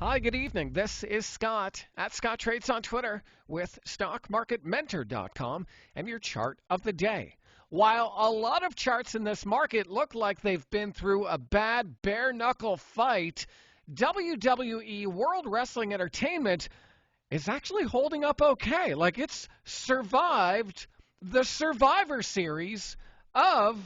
Hi, good evening. This is Scott at Scott Trades on Twitter with StockMarketMentor.com and your chart of the day. While a lot of charts in this market look like they've been through a bad bare knuckle fight, WWE World Wrestling Entertainment is actually holding up okay. Like it's survived the Survivor Series of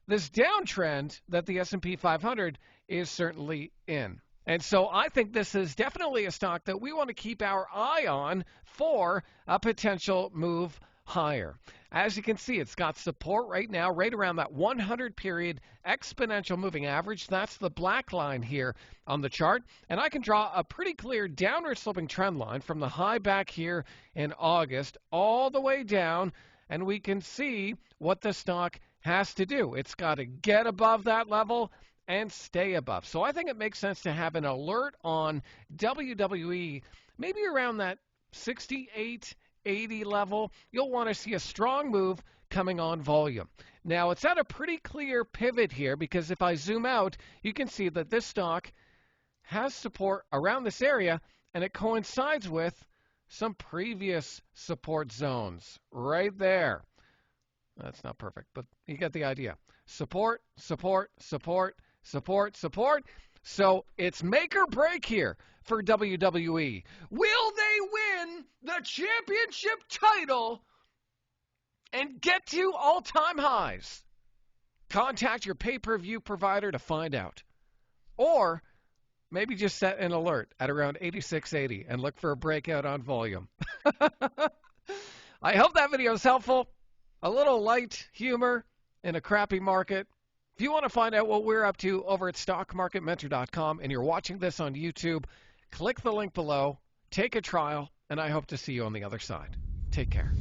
this downtrend that the S&P 500 is certainly in. And so I think this is definitely a stock that we want to keep our eye on for a potential move higher. As you can see, it's got support right now, right around that 100-period exponential moving average. That's the black line here on the chart. And I can draw a pretty clear downward sloping trend line from the high back here in August all the way down. And we can see what the stock has to do. It's got to get above that level and stay above. So I think it makes sense to have an alert on WWE, maybe around that 68, 80 level. You'll want to see a strong move coming on volume. Now, it's at a pretty clear pivot here because if I zoom out, you can see that this stock has support around this area, and it coincides with some previous support zones right there. That's not perfect, but you get the idea. Support, support, support, support, support. So it's make or break here for WWE. Will they win the championship title and get to all-time highs? Contact your pay-per-view provider to find out. Or maybe just set an alert at around 86.80 and look for a breakout on volume. I hope that video is helpful. A little light humor in a crappy market. If you want to find out what we're up to over at StockMarketMentor.com and you're watching this on YouTube, click the link below, take a trial, and I hope to see you on the other side. Take care.